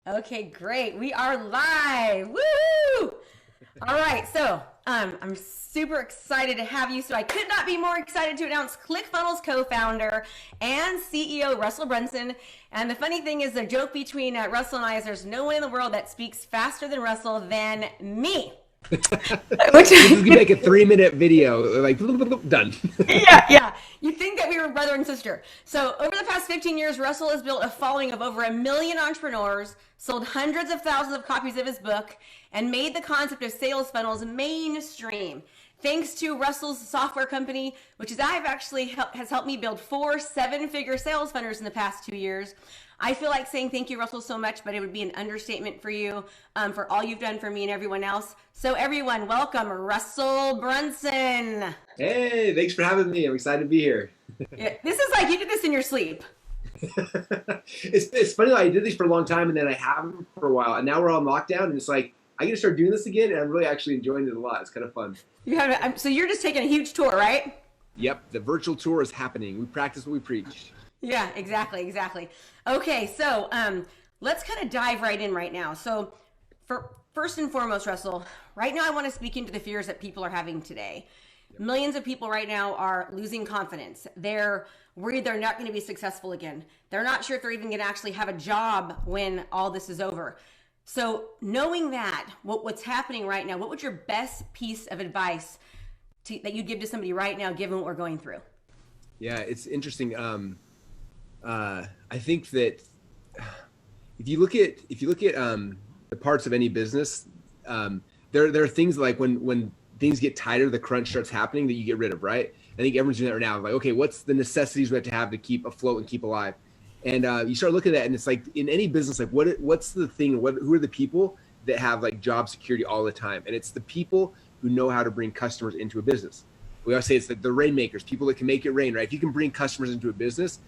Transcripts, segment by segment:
Okay, great. We are live. Woo! All right, so I'm super excited to have you. So I could not be more excited to announce ClickFunnels co-founder and CEO Rusell Brunson. And the funny thing is, the joke between Russell and I is there's no one in the world that speaks faster than Russell than me. This is gonna be like a 3-minute video, like done. Yeah. You think that we were brother and sister. So over the past 15 years, Russell has built a following of over 1 million entrepreneurs, sold hundreds of thousands of copies of his book, and made the concept of sales funnels mainstream. Thanks to Russell's software company, which is I've actually has helped me build 4 7-figure sales funnels in the past 2 years. I feel like saying thank you, Russell, so much, but it would be an understatement for you, for all you've done for me and everyone else. So everyone, welcome Rusell Brunson. Hey, thanks for having me. I'm excited to be here. Yeah, this is like you did this in your sleep. It's funny, like, I did these for a long time and then I haven't for a while, and now we're all in lockdown, and it's like I get to start doing this again, and I'm really actually enjoying it a lot. It's kind of fun. You have so you're just taking a huge tour, right? Yep, the virtual tour is happening. We practice what we preach. Yeah, exactly. Okay, so let's kind of dive right in right now. So for first and foremost, Russell, right now I want to speak into the fears that people are having today. Millions of people right now are losing confidence. They're worried they're not going to be successful again. They're not sure if they're even going to actually have a job when all this is over. So knowing that, what's happening right now, what would your best piece of advice that you'd give to somebody right now, given what we're going through? Yeah, it's interesting. I think that if you look at the parts of any business, there are things like when things get tighter, the crunch starts happening that you get rid of, right? I think everyone's doing that right now. Like, okay, what's the necessities we have to keep afloat and keep alive? And you start looking at that, and it's like in any business, like what's the thing? Who are the people that have like job security all the time? And it's the people who know how to bring customers into a business. We always say it's the rainmakers, people that can make it rain, right? If you can bring customers into a business,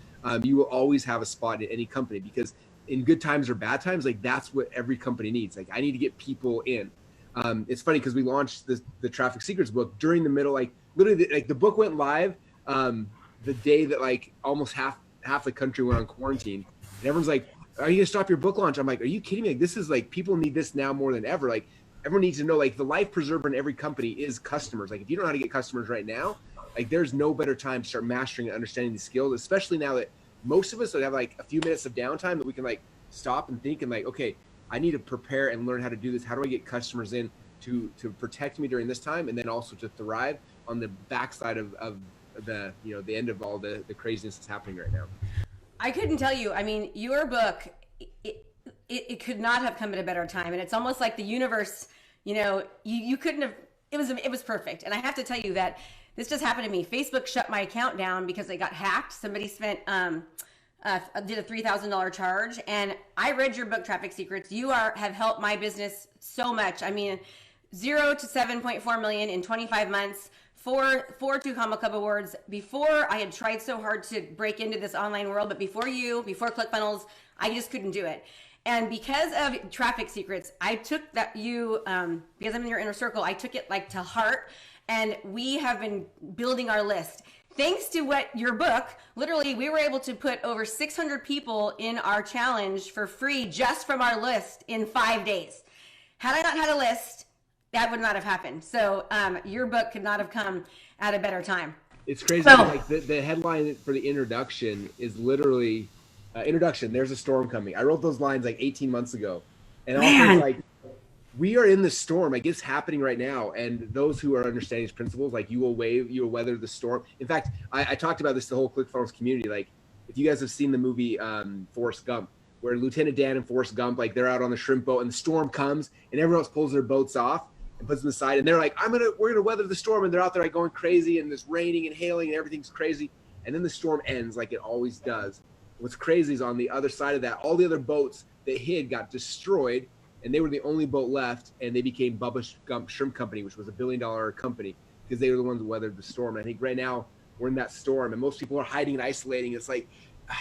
you will always have a spot in any company, because in good times or bad times, like that's what every company needs. Like I need to get people in. It's funny because we launched the Traffic Secrets book during the middle, like literally, like the book went live the day that like almost half the country went on quarantine, and everyone's like, "Are you gonna stop your book launch?" I'm like, "Are you kidding me? Like this is like people need this now more than ever. Like everyone needs to know like the life preserver in every company is customers. Like if you don't know how to get customers right now, like there's no better time to start mastering and understanding these skills, especially now that most of us would have like a few minutes of downtime that we can like stop and think and like, okay, I need to prepare and learn how to do this. How do I get customers in to protect me during this time, and then also to thrive on the backside of the the end of all the craziness that's happening right now." I couldn't tell you. I mean, your book, it could not have come at a better time. And it's almost like the universe, you couldn't have, it was perfect. And I have to tell you that this just happened to me. Facebook shut my account down because they got hacked. Somebody did a $3,000 charge. And I read your book, Traffic Secrets. You have helped my business so much. I mean, 0 to 7.4 million in 25 months. Four 2 Comma Club awards. Before, I had tried so hard to break into this online world, but before ClickFunnels, I just couldn't do it. And because of Traffic Secrets, I took that because I'm in your inner circle, I took it like to heart, and we have been building our list. Thanks to your book, literally, we were able to put over 600 people in our challenge for free just from our list in 5 days. Had I not had a list, that would not have happened. So your book could not have come at a better time. It's crazy. So, like the headline for the introduction is literally introduction. There's a storm coming. I wrote those lines like 18 months ago, and also it's like we are in the storm. Like it's happening right now, and those who are understanding these principles, like you will weather the storm. In fact, I talked about this to the whole ClickFunnels community. Like if you guys have seen the movie Forrest Gump, where Lieutenant Dan and Forrest Gump, like they're out on the shrimp boat, and the storm comes, and everyone else pulls their boats off and puts them aside, and they're like, we're gonna weather the storm, and they're out there like going crazy, and it's raining and hailing and everything's crazy, and then the storm ends like it always does. What's crazy is on the other side of that, all the other boats that hid got destroyed, and they were the only boat left, and they became Bubba Gump Shrimp Company, which was $1 billion company, because they were the ones that weathered the storm. And I think right now we're in that storm, and most people are hiding and isolating. It's like,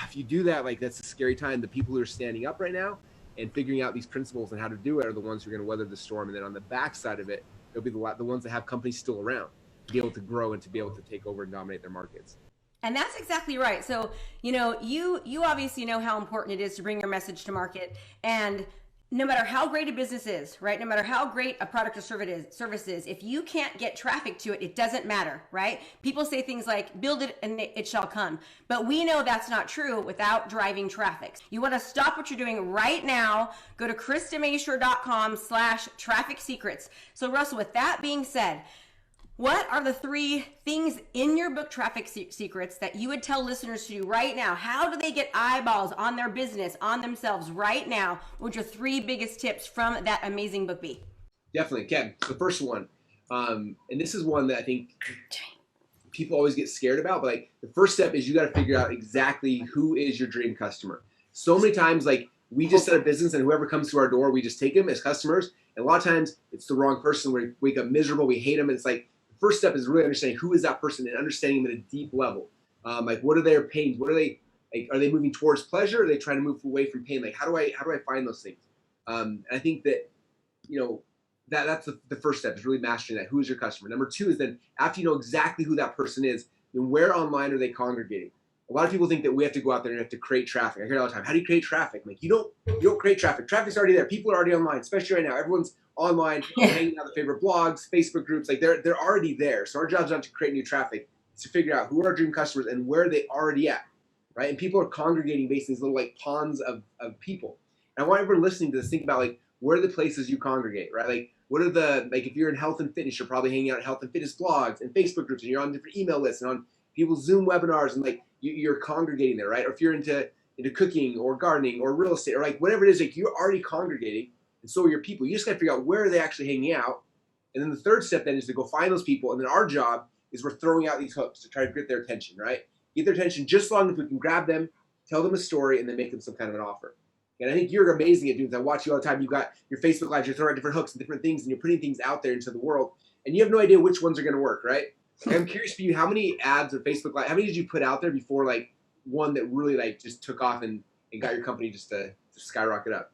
if you do that, like that's a scary time. The people who are standing up right now and figuring out these principles and how to do it are the ones who are going to weather the storm. And then on the backside of it, they'll be the ones that have companies still around to be able to grow and to be able to take over and dominate their markets. And that's exactly right. So, you obviously know how important it is to bring your message to market. And no matter how great a business is, right? No matter how great a product or service is, if you can't get traffic to it, it doesn't matter, right? People say things like, build it and it shall come. But we know that's not true without driving traffic. You want to stop what you're doing right now. Go to KristaMashore.com/traffic secrets. So Russell, with that being said, what are the 3 things in your book, Traffic Secrets, that you would tell listeners to do right now? How do they get eyeballs on their business, on themselves right now? What would your 3 biggest tips from that amazing book be? Definitely. Okay. The first one, and this is one that I think people always get scared about, but like the first step is you got to figure out exactly who is your dream customer. So many times, like we just set a business and whoever comes to our door, we just take them as customers. And a lot of times it's the wrong person. We wake up miserable. We hate them. And it's like, first step is really understanding who is that person and understanding them at a deep level. Like, what are their pains? What are they like? Are they moving towards pleasure? Or are they trying to move away from pain? Like, how do I find those things? And I think that, that's the first step is really mastering that. Who is your customer? Number 2 is then after you know exactly who that person is, then where online are they congregating? A lot of people think that we have to go out there and have to create traffic. I hear it all the time. How do you create traffic? I'm like, you don't create traffic. Traffic's already there. People are already online, especially right now. Everyone's online, hanging out their favorite blogs, Facebook groups. Like they're already there. So our job's not to create new traffic. It's to figure out who are our dream customers and where are they already at, right? And people are congregating based on these little like ponds of people. And I want everyone listening to this think about like where are the places you congregate, right? Like what are the like if you're in health and fitness, you're probably hanging out in health and fitness blogs and Facebook groups, and you're on different email lists and on people's Zoom webinars, and like you're congregating there, right? Or if you're into cooking or gardening or real estate or like whatever it is, like you're already congregating, and so are your people. You just got to figure out where are they actually hanging out, and then the third step then is to go find those people, and then our job is we're throwing out these hooks to try to get their attention, right? Get their attention just long as we can grab them, tell them a story, and then make them some kind of an offer. And I think you're amazing at doing this. I watch you all the time. You've got your Facebook Lives, you're throwing out different hooks and different things, and you're putting things out there into the world, and you have no idea which ones are going to work, right? Like, I'm curious for you, how many ads or Facebook Live, how many did you put out there before like one that really like just took off and got your company just to skyrocket up?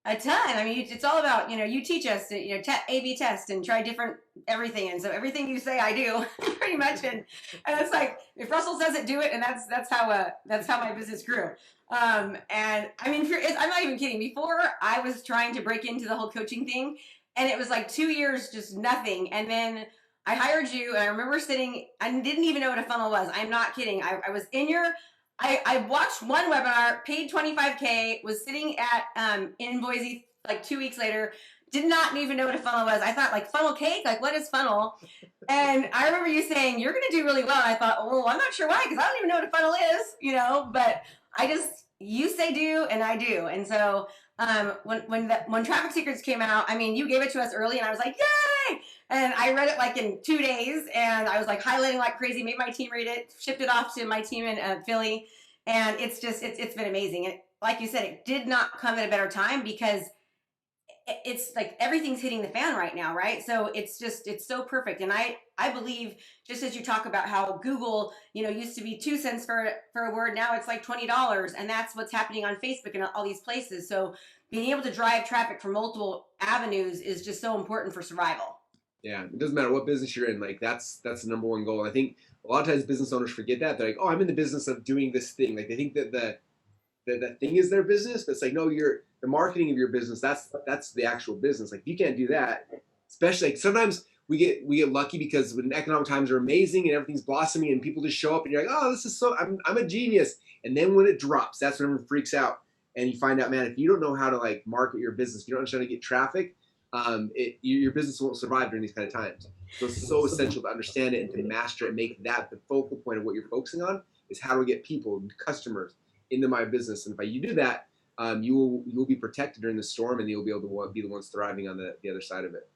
A ton. I mean, it's all about, you teach us to, A/B test and try different everything. And so everything you say, I do pretty much. And it's like, if Russell says it, do it. And that's how my business grew. And I mean, I'm not even kidding. Before I was trying to break into the whole coaching thing, and it was like 2 years, just nothing. And then I hired you, and I remember I didn't even know what a funnel was. I'm not kidding. I was in I watched one webinar, paid $25K, was sitting at in Boise like 2 weeks later, did not even know what a funnel was. I thought like funnel cake, like what is funnel? And I remember you saying, you're going to do really well. And I thought, oh, I'm not sure why, because I don't even know what a funnel is, but you say do and I do. And so when Traffic Secrets came out, I mean, you gave it to us early and I was like, yay! And I read it like in 2 days, and I was like highlighting like crazy, made my team read it, shipped it off to my team in Philly. And it's been amazing. And like you said, it did not come at a better time because it's like everything's hitting the fan right now, right? So it's so perfect. And I believe, just as you talk about how Google, used to be 2 cents for a word, now it's like $20, and that's what's happening on Facebook and all these places. So being able to drive traffic from multiple avenues is just so important for survival. Yeah, it doesn't matter what business you're in. Like that's the number one goal. I think a lot of times business owners forget that. They're like, oh, I'm in the business of doing this thing. Like they think that the thing is their business, but it's like, no, the marketing of your business. That's the actual business. Like you can't do that. Especially like sometimes we get lucky because when economic times are amazing and everything's blossoming and people just show up and you're like, oh, this is I'm a genius. And then when it drops, that's when everyone freaks out and you find out, man, if you don't know how to like market your business, if you don't understand how to get traffic, your business won't survive during these kind of times. So it's so essential to understand it and to master it, and make that the focal point of what you're focusing on is how do we get people, customers into my business. And if you do that, you will be protected during the storm, and you'll be able to be the ones thriving on the other side of it.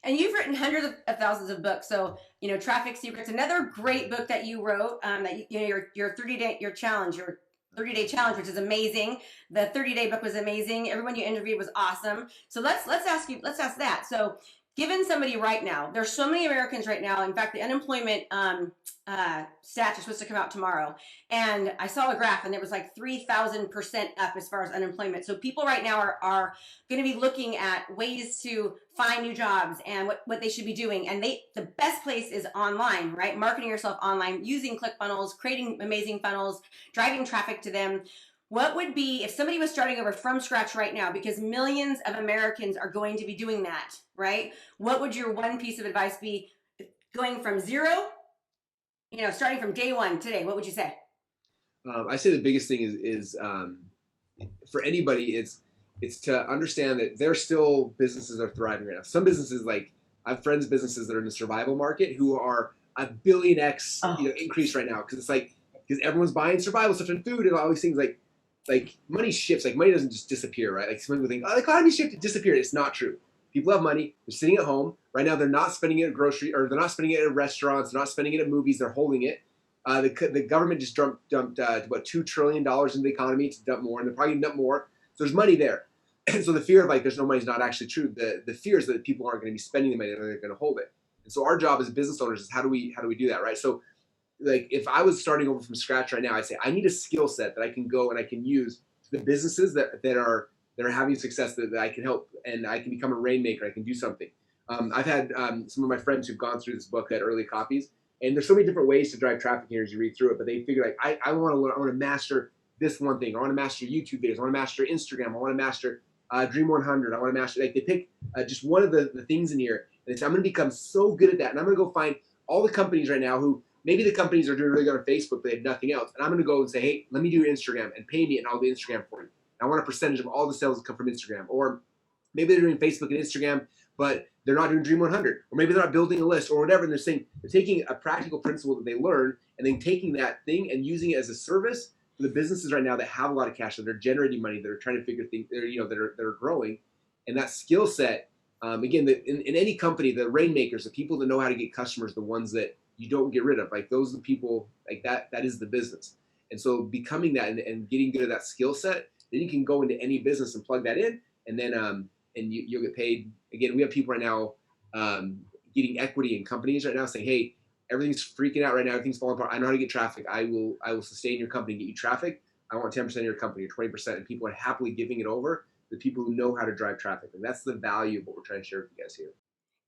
And you've written hundreds of thousands of books. So, Traffic Secrets, another great book that you wrote, that your 30-day, your challenge, your 30-day challenge, which is amazing. The 30-day book was amazing. Everyone you interviewed was awesome. So let's ask that. So given somebody right now, there's so many Americans right now. In fact, the unemployment stats are supposed to come out tomorrow. And I saw a graph and it was like 3,000% up as far as unemployment. So people right now are going to be looking at ways to find new jobs and what they should be doing. And the best place is online, right? Marketing yourself online, using ClickFunnels, creating amazing funnels, driving traffic to them. what would be, if somebody was starting over from scratch right now, because millions of Americans are going to be doing that, right? What would your one piece of advice be going from zero, starting from day one today? What would you say? I say the biggest thing is for anybody, it's to understand that there's still businesses that are thriving right now. Some businesses, like I have friends businesses that are in the survival market who are a billion X increase right now, because it's like, because everyone's buying survival stuff and food and all these things. Like money shifts. Like money doesn't just disappear, right? Like some people think, oh, the economy shifted, disappeared. It's not true. People have money. They're sitting at home right now. They're not spending it at grocery, or they're not spending it at restaurants. They're not spending it at movies. They're holding it. The government just dumped about $2 trillion into the economy to dump more, and they're probably going to dump more. So there's money there. And so the fear of like there's no money is not actually true. The fear is that people aren't going to be spending the money, they're going to hold it. And so our job as business owners is how do we do that, right? So like if I was starting over from scratch right now, I'd say I need a skill set that I can go and I can use to the businesses that are having success, that I can help, and I can become a rainmaker. I can do something. I've had some of my friends who've gone through this book at early copies, and there's so many different ways to drive traffic here as you read through it. But they figure like I want to learn, I want to master this one thing. I want to master YouTube videos. I want to master Instagram. I want to master Dream 100. I want to master, like they pick just one of the things in here, and they say I'm going to become so good at that, and I'm going to go find all the companies right now who maybe the companies are doing really good on Facebook, but they have nothing else, and I'm going to go and say, hey, let me do your Instagram and pay me, and I'll do Instagram for you. And I want a percentage of all the sales that come from Instagram. Or maybe they're doing Facebook and Instagram, but they're not doing Dream 100, or maybe they're not building a list or whatever. And they're taking a practical principle that they learn and then taking that thing and using it as a service for the businesses right now that have a lot of cash, that are generating money, that are trying to figure things, that are growing. And that skill set, again, in any company, the rainmakers, the people that know how to get customers, the ones that you don't get rid of, like those are the people, like that is the business. And so becoming that and getting good at that skill set, then you can go into any business and plug that in, and then you'll get paid. Again, we have people right now getting equity in companies right now, saying, "Hey, everything's freaking out right now. Everything's falling apart. I know how to get traffic. I will sustain your company and get you traffic. I want 10% of your company or 20%." And people are happily giving it over to people who know how to drive traffic. And that's the value of what we're trying to share with you guys here.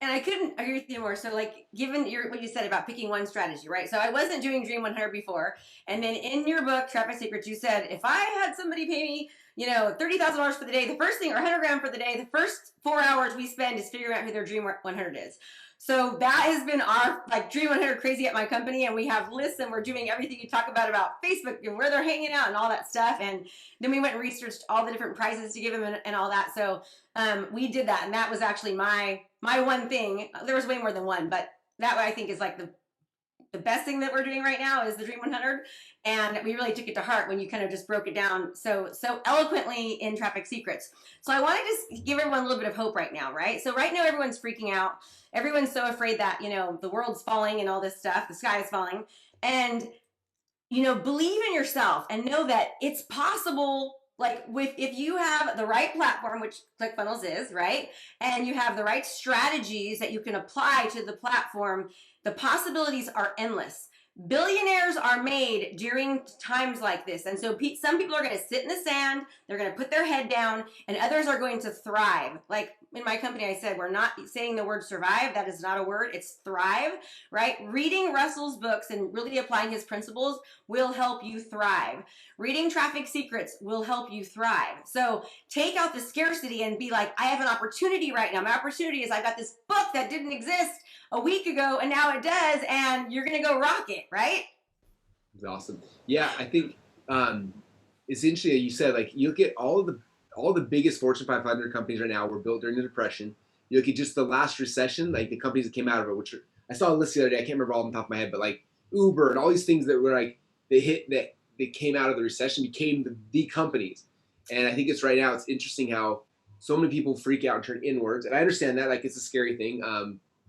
And I couldn't agree with you more. So, like, given what you said about picking one strategy, right? So, I wasn't doing Dream 100 before, and then in your book, Traffic Secrets, you said if I had somebody pay me, $30,000 for the day, the first thing, or 100 grand for the day, the first 4 hours we spend is figuring out who their Dream 100 is. So that has been our Dream 100 crazy at my company, and we have lists, and we're doing everything you talk about Facebook and where they're hanging out and all that stuff. And then we went and researched all the different prizes to give them and all that. So we did that, and that was actually my one thing. There was way more than one, but that I think is like the best thing that we're doing right now is the Dream 100, and we really took it to heart when you kind of just broke it down so eloquently in Traffic Secrets. So I want to just give everyone a little bit of hope right now, right? So right now everyone's freaking out. Everyone's so afraid that, the world's falling and all this stuff, the sky is falling. And, believe in yourself and know that it's possible. Like if you have the right platform, which ClickFunnels is, right? And you have the right strategies that you can apply to the platform, the possibilities are endless. Billionaires are made during times like this. And so some people are going to sit in the sand, they're going to put their head down, and others are going to thrive. Like in my company, I said, we're not saying the word survive. That is not a word. It's thrive, right? Reading Russell's books and really applying his principles will help you thrive. Reading Traffic Secrets will help you thrive. So take out the scarcity and be like, I have an opportunity right now. My opportunity is I've got this book that didn't exist a week ago, and now it does, and you're going to go rock it, right? It's awesome. Yeah, I think it's interesting that you said, like, you look at all the biggest Fortune 500 companies right now were built during the Depression. You look at just the last recession, like the companies that came out of it, which I saw a list the other day. I can't remember all off the top of my head, but like Uber and all these things that were like that came out of the recession became the companies. And I think it's right now, it's interesting how so many people freak out and turn inwards. And I understand that, like, it's a scary thing.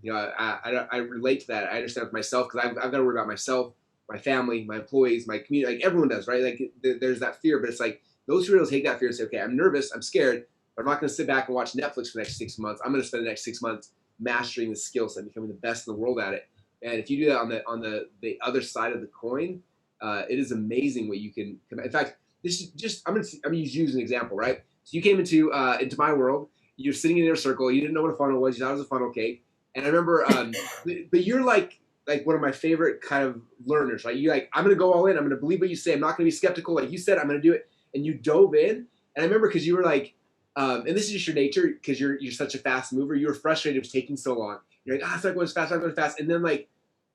I relate to that. I understand with myself because I've got to worry about myself, my family, my employees, my community, like everyone does, right? Like there's that fear, but it's like those who really take that fear and say, okay, I'm nervous, I'm scared, but I'm not going to sit back and watch Netflix for the next 6 months. I'm going to spend the next 6 months mastering the skill set, becoming the best in the world at it. And if you do that on the other side of the coin, it is amazing what you can. In fact, this is just I'm gonna use you as an example, right? So you came into my world. You're sitting in your circle. You didn't know what a funnel was. You thought it was a funnel cake. And I remember, but you're like one of my favorite kind of learners, right? You're like, I'm going to go all in. I'm going to believe what you say. I'm not going to be skeptical. Like you said, I'm going to do it. and you dove in. And I remember because you were like, and this is just your nature because you're such a fast mover. You were frustrated it was taking so long. You're like, it's not going as fast, not going fast. And then like,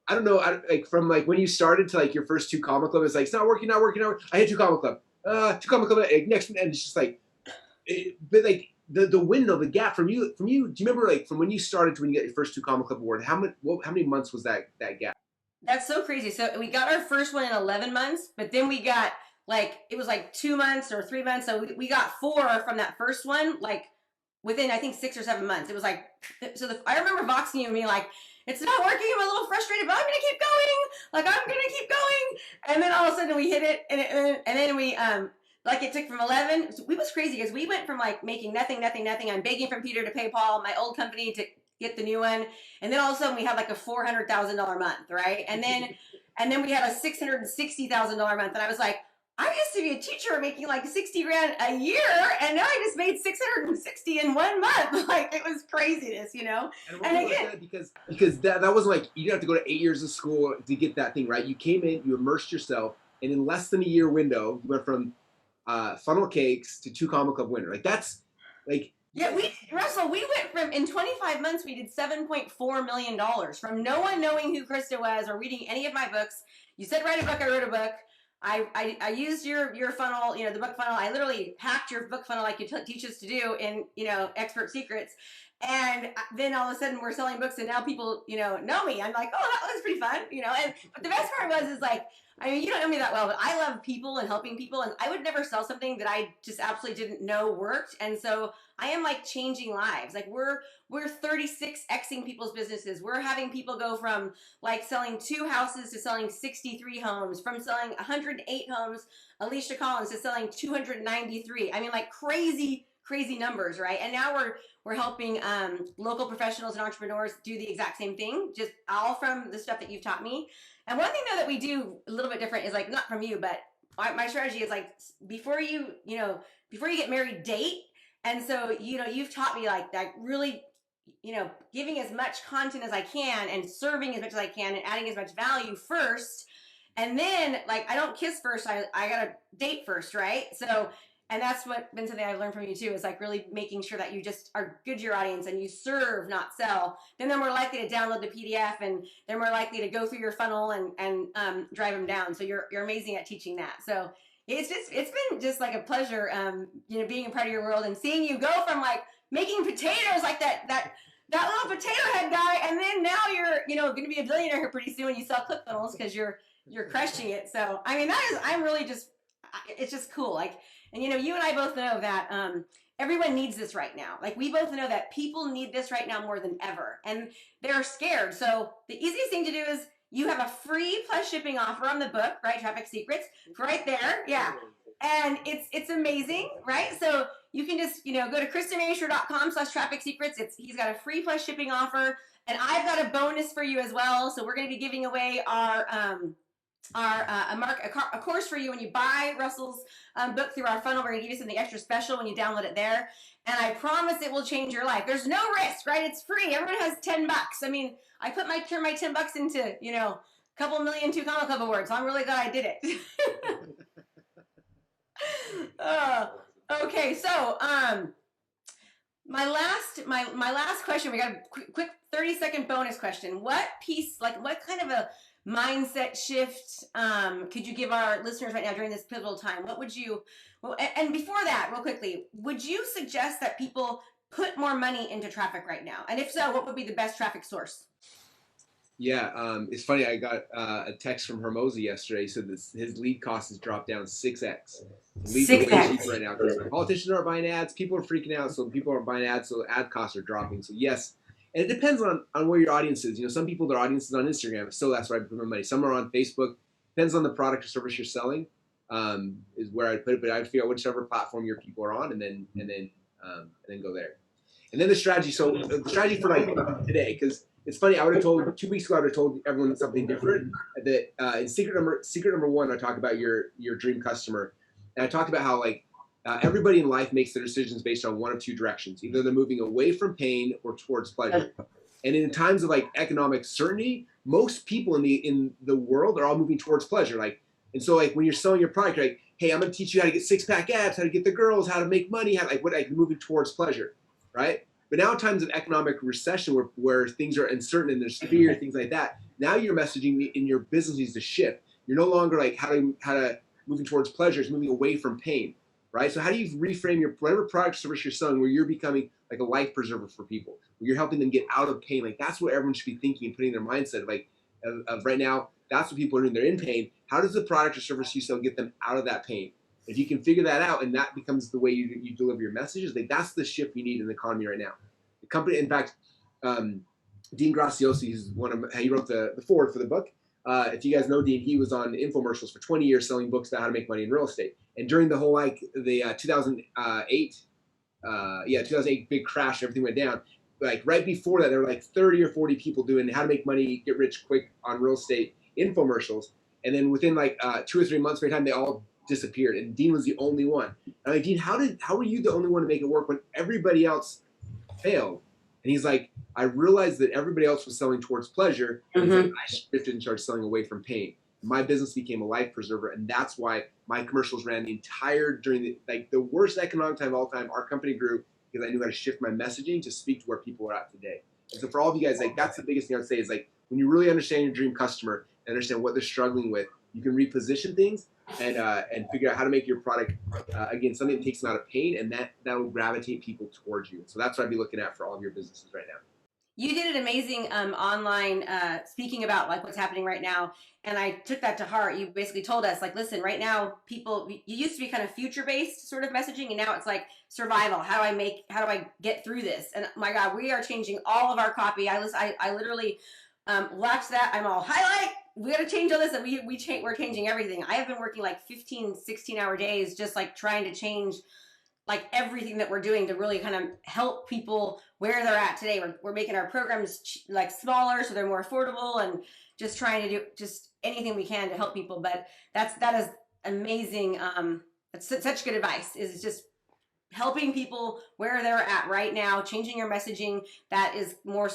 I don't know, like from like when you started to like your first 2 comma club, it's like, it's not working. I had 2 comma club, 2 comma club, next, and it's just like, but like the window, the gap from you, do you remember like from when you started to when you got your first 2 comma club award, how many months was that gap? That's so crazy. So we got our first one in 11 months, but then we got like, it was like 2 months or 3 months. So we got 4 from that first one, like within, I think 6 or 7 months. It was like, so I remember voxing you and being like, it's not working. I'm a little frustrated, but I'm going to keep going. Like, I'm going to keep going. And then all of a sudden we hit it. And then we, like it took from 11, it was crazy because we went from like making nothing. I'm begging from Peter to PayPal, my old company, to get the new one. And then all of a sudden we had like a $400,000 month, right? And then we had a $660,000 month. And I was like, I used to be a teacher making like 60 grand a year, and now I just made 660 in 1 month. Like, it was craziness, you know? And again, because that wasn't like, you didn't have to go to 8 years of school to get that thing, right? You came in, you immersed yourself, and in less than a year window, you went from funnel cakes to 2 comma club winner. Like, that's like, yeah, Russell, we went from, in 25 months, we did $7.4 million from no one knowing who Krista was or reading any of my books. You said, write a book, I wrote a book. I used your funnel, you know, the book funnel. I literally hacked your book funnel like you teach us to do in, you know, Expert Secrets. And then all of a sudden we're selling books and now people, you know me. I'm like, oh, that was pretty fun, you know. And but the best part is like, I mean, you don't know me that well, but I love people and helping people. And I would never sell something that I just absolutely didn't know worked. And so I am like changing lives. Like we're 36xing people's businesses. We're having people go from like selling 2 houses to selling 63 homes, from selling 108 homes, Alicia Collins, to selling 293. I mean, like crazy numbers, right? And now we're helping local professionals and entrepreneurs do the exact same thing, just all from the stuff that you've taught me. And one thing though that we do a little bit different is like, not from you, but my strategy is like, before you get married, date. And so, you know, you've taught me like that really, you know, giving as much content as I can and serving as much as I can and adding as much value first. And then like, I don't kiss first. I got to date first. Right. So, and that's been something I've learned from you too, is like really making sure that you just are good to your audience and you serve, not sell. Then they're more likely to download the PDF and they're more likely to go through your funnel and drive them down. So you're amazing at teaching that. So it's been just like a pleasure, you know, being a part of your world and seeing you go from like making potatoes like that little potato head guy, and then now you're, you know, going to be a billionaire here pretty soon when you sell ClickFunnels because you're crushing it. So I mean, I'm really just, it's just cool. Like, and you know, you and I both know that everyone needs this right now. Like, we both know that people need this right now more than ever, and they're scared. So the easiest thing to do is you have a free plus shipping offer on the book, right? Traffic Secrets, right there. Yeah. And it's amazing, right? So you can just, you know, go to KristaMashore.com/traffic secrets. He's got a free plus shipping offer, and I've got a bonus for you as well. So we're going to be giving away a course for you when you buy Russell's book through our funnel. We're going to give you something extra special when you download it there, and I promise it will change your life. There's no risk, right? It's free. Everyone has $10. I mean, I turn my $10 into, you know, a couple million 2 Comma Club awards. So I'm really glad I did it. Okay, so my last question, we got a quick 30-second bonus question. What kind of a mindset shift could you give our listeners right now during this pivotal time? What would you, and before that, real quickly, would you suggest that people put more money into traffic right now? And if so, what would be the best traffic source? Yeah, it's funny. I got a text from Hermosa yesterday. He said his lead cost has dropped down 6x. Leads are way cheaper right now because politicians aren't buying ads. People are freaking out, so people aren't buying ads, so ad costs are dropping. So yes, and it depends on where your audience is. You know, some people, their audience is on Instagram, so that's where I put my money. Some are on Facebook. Depends on the product or service you're selling, is where I put it. But I figure out whichever platform your people are on, and then go there. And then the strategy. So the strategy for like today, because it's funny, I would have told 2 weeks ago, I would have told everyone something different. That in secret number 1, I talk about your dream customer, and I talked about how like everybody in life makes their decisions based on one of 2 directions. Either they're moving away from pain or towards pleasure. And in times of like economic certainty, most people in the world are all moving towards pleasure. Like, and so like when you're selling your product, like hey, I'm going to teach you how to get six-pack abs, how to get the girls, how to make money, how like moving towards pleasure, right? But now in times of economic recession where things are uncertain and there's fear, things like that, now your messaging in your business needs to shift. You're no longer like how to moving towards pleasure, it's moving away from pain, right? So how do you reframe your whatever product or service you're selling where you're becoming like a life preserver for people, where you're helping them get out of pain? Like that's what everyone should be thinking and putting in their mindset of right now. That's what people are doing. They're in pain. How does the product or service you sell get them out of that pain? If you can figure that out and that becomes the way you deliver your messages, like that's the shift you need in the economy right now. The company, in fact, Dean Graziosi, he wrote the foreword for the book. If you guys know Dean, he was on infomercials for 20 years selling books about how to make money in real estate. And during the whole the 2008 big crash, everything went down. Like right before that, there were like 30 or 40 people doing how to make money, get rich quick on real estate infomercials. And then within like 2 or 3 months of time, they all disappeared. And Dean was the only one. And I'm like, Dean, how were you the only one to make it work when everybody else failed? And he's like, I realized that everybody else was selling towards pleasure. And like, I shifted and started selling away from pain. My business became a life preserver. And that's why my commercials ran during the worst economic time of all time. Our company grew because I knew how to shift my messaging to speak to where people are at today. And so for all of you guys, like that's the biggest thing I'd say is like when you really understand your dream customer and understand what they're struggling with, you can reposition things and figure out how to make your product again something that takes them out of pain, and that will gravitate people towards you. So that's what I'd be looking at for all of your businesses right now. You did an amazing online speaking about like what's happening right now, and I took that to heart. You basically told us like, listen, right now people, you used to be kind of future based sort of messaging, and now it's like survival. How do I get through this? And my God, we are changing all of our copy. I literally watched that. I'm all highlight. We got to change all this, and we're changing everything. I have been working like 15, 16-hour days, just like trying to change like everything that we're doing to really kind of help people where they're at today. We're making our programs like smaller so they're more affordable, and just trying to do just anything we can to help people. But that is amazing. That's such good advice, is just helping people where they're at right now, changing your messaging. That is more,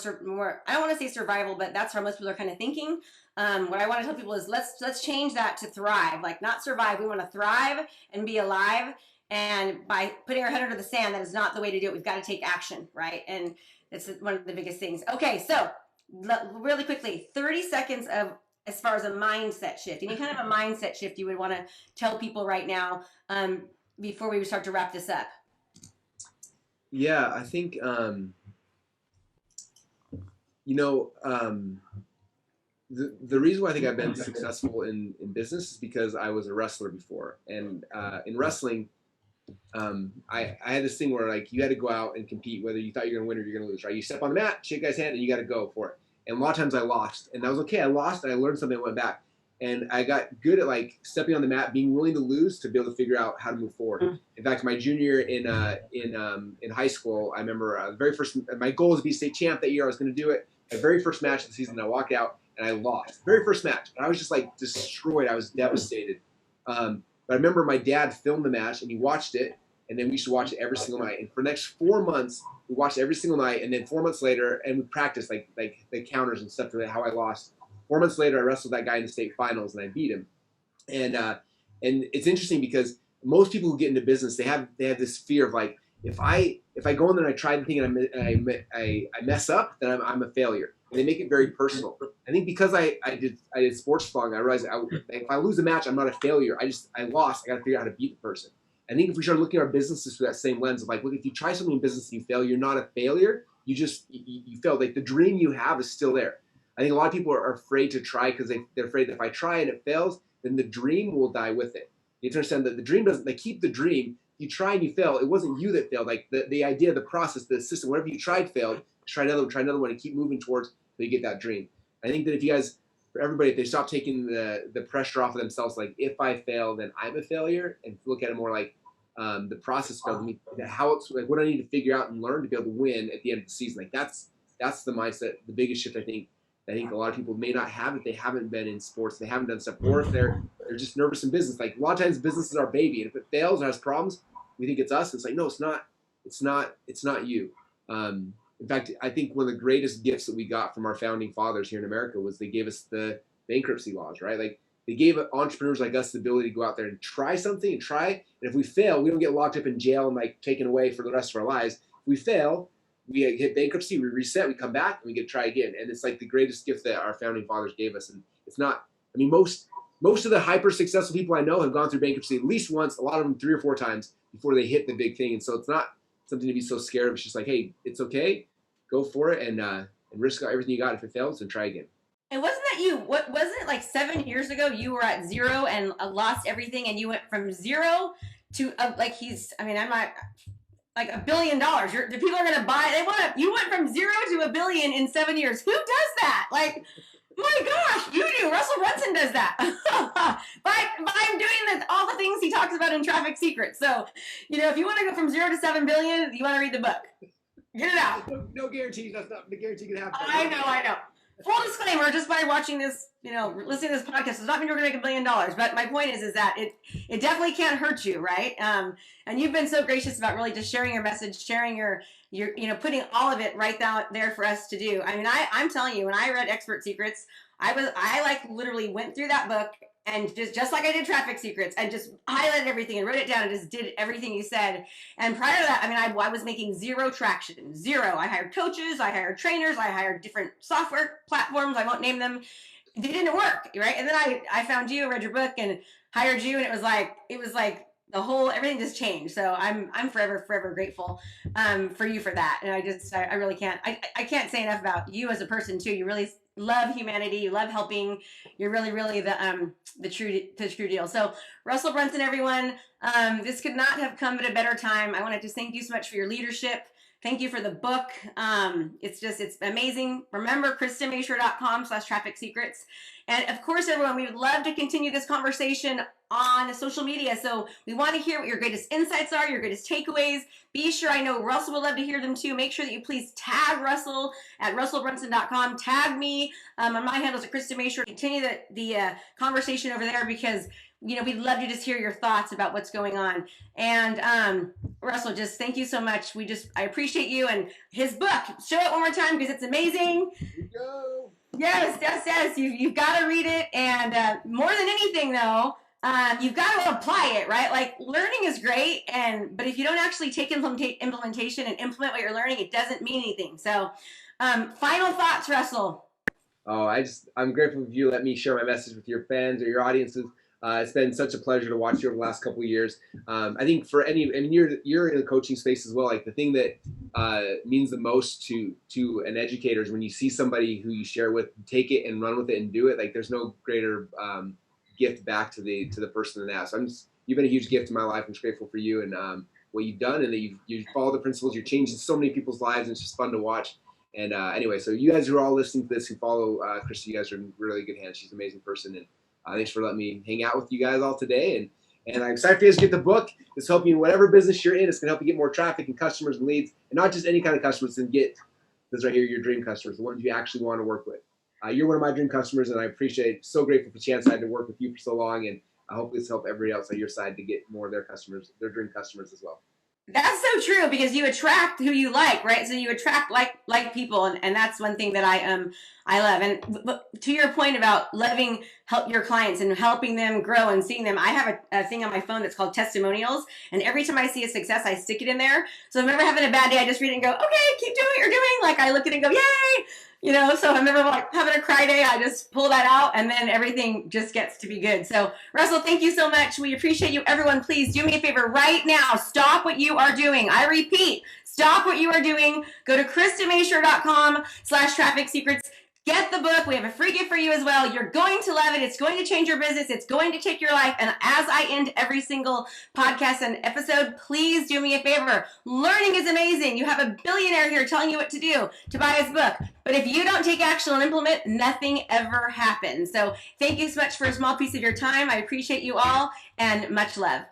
I don't want to say survival, but that's how most people are kind of thinking. What I want to tell people is let's change that to thrive, like not survive. We want to thrive and be alive. And by putting our head under the sand, that is not the way to do it. We've got to take action, right? And it's one of the biggest things. Okay, so really quickly, 30 seconds of as far as a mindset shift. Any kind of a mindset shift you would want to tell people right now before we start to wrap this up? Yeah, I think, the reason why I think I've been successful in business is because I was a wrestler before. And in wrestling, I had this thing where like you had to go out and compete whether you thought you're gonna win or you're gonna lose, right? You step on the mat, shake a guy's hand, and you got to go for it. And a lot of times I lost, and that was okay. I lost, and I learned something, and went back, and I got good at like stepping on the mat, being willing to lose to be able to figure out how to move forward. In fact, my junior year in high school, I remember the very first. My goal was to be state champ that year. I was going to do it. My very first match of the season, I walked out and I lost. Very first match, and I was just like destroyed. I was devastated. But I remember my dad filmed the match, and he watched it. And then we used to watch it every single night. And for the next 4 months, we watched every single night. And then 4 months later, and we practiced like the counters and stuff to how I lost. 4 months later, I wrestled that guy in the state finals and I beat him. And it's interesting because most people who get into business, they have this fear of like, if I go in there and I try the thing and I mess up, then I'm a failure. And they make it very personal. I think because I did sports flung, I realized if I lose a match, I'm not a failure. I lost. I got to figure out how to beat the person. I think if we start looking at our businesses through that same lens of like, look, if you try something in business and you fail, you're not a failure. You failed. Like the dream you have is still there. I think a lot of people are afraid to try because they're afraid that if I try and it fails, then the dream will die with it. You have to understand that the dream doesn't, they keep the dream. If you try and you fail, it wasn't you that failed. Like the idea, the process, the system, whatever you tried failed, try another one and keep moving towards so you get that dream. I think that if you guys, for everybody, if they stop taking the pressure off of themselves, like if I fail, then I'm a failure, and look at it more like the process of how it's like what I need to figure out and learn to be able to win at the end of the season. Like that's the mindset, the biggest shift I think a lot of people may not have if they haven't been in sports, they haven't done stuff, or if they're just nervous in business. Like a lot of times business is our baby, and if it fails or has problems, we think it's us. It's like, no, it's not you. In fact, I think one of the greatest gifts that we got from our founding fathers here in America was they gave us the bankruptcy laws, right? Like they gave entrepreneurs like us the ability to go out there and try something and if we fail, we don't get locked up in jail and like taken away for the rest of our lives. If we fail, we hit bankruptcy, we reset, we come back, and we get to try again. And it's like the greatest gift that our founding fathers gave us. And it's not, I mean, most of the hyper successful people I know have gone through bankruptcy at least once, a lot of them 3 or 4 times before they hit the big thing. And so it's not something to be so scared of. It's just like, hey, it's okay, go for it, and risk everything you got. If it fails, then try again. And wasn't that you? What wasn't it like 7 years ago? You were at zero and lost everything, and you went from zero to like I'm not like $1 billion. The people are gonna buy. You went from 0 to $1 billion in 7 years. Who does that? Like, my gosh, you do. Rusell Brunson does that. by doing all the things he talks about in Traffic Secrets. So, if you want to go from 0 to 7 billion, you want to read the book. Get it out. No guarantees. That's not the guarantee can happen. I know. Full disclaimer, just by watching this, listening to this podcast does not mean you're going to make $1 billion. But my point is that it definitely can't hurt you, right? And you've been so gracious about really just sharing your message, sharing your putting all of it right there for us to do. I mean, I'm telling you, when I read Expert Secrets, I like literally went through that book and just like I did Traffic Secrets and just highlighted everything and wrote it down and just did everything you said. And prior to that, I mean, I was making zero traction, zero. I hired coaches, I hired trainers, I hired different software platforms. I won't name them. They didn't work, right? And then I found you, read your book, and hired you, and it was like everything just changed. So I'm forever grateful for you for that. And I really can't say enough about you as a person too. You really love humanity. You love helping. You're really the true deal. So Rusell Brunson, everyone, this could not have come at a better time. I wanted to thank you so much for your leadership. Thank you for the book. It's amazing. Remember, KristaMashore.com/traffic secrets. And of course, everyone, we would love to continue this conversation on social media. So we want to hear what your greatest insights are, your greatest takeaways. Be sure, I know Rusell would love to hear them too. Make sure that you please tag Rusell at RusellBrunson.com. Tag me on my handles at Krista Mashore. Continue the conversation over there because we'd love to just hear your thoughts about what's going on. And Rusell, just thank you so much. I appreciate you and his book. Show it one more time because it's amazing. Here you go. Yes. You've got to read it. And more than anything, though, you've got to apply it, right? Like, learning is great, but if you don't actually take implementation and implement what you're learning, it doesn't mean anything. So, final thoughts, Rusell. Oh, I'm grateful if you let me share my message with your fans or your audiences. It's been such a pleasure to watch you over the last couple of years. I think you're in the coaching space as well. Like, the thing that means the most to an educator is when you see somebody who you share with take it and run with it and do it. Like, there's no greater gift back to the person than that. So you've been a huge gift to my life. I'm just grateful for you and what you've done, and that you follow the principles. You're changing so many people's lives, and it's just fun to watch. And anyway, so you guys who are all listening to this, who follow Krista, you guys are in really good hands. She's an amazing person, and thanks for letting me hang out with you guys all today. And I'm excited for you guys to get the book. It's helping you in whatever business you're in. It's going to help you get more traffic and customers and leads, and not just any kind of customers. And get this right here, your dream customers, the ones you actually want to work with. You're one of my dream customers, and I appreciate it. So grateful for the chance I had to work with you for so long, and I hope this helps everybody else on your side to get more of their customers, their dream customers as well. That's so true, because you attract who you like, right? So you attract like people, and that's one thing that I love. And to your point about help your clients and helping them grow and seeing them, I have a thing on my phone that's called testimonials, and every time I see a success, I stick it in there. So if I'm ever having a bad day, I just read it and go, okay, keep doing what you're doing. Like, I look at it and go, yay! So if I'm ever having a cry day, I just pull that out, and then everything just gets to be good. So Rusell, thank you so much. We appreciate you. Everyone, please do me a favor right now. Stop what you are doing. I repeat, stop what you are doing. Go to KristaMashore.com/traffic secrets. Get the book. We have a free gift for you as well. You're going to love it. It's going to change your business. It's going to take your life. And as I end every single podcast and episode, please do me a favor. Learning is amazing. You have a billionaire here telling you what to do to buy his book. But if you don't take action and implement, nothing ever happens. So thank you so much for a small piece of your time. I appreciate you all, and much love.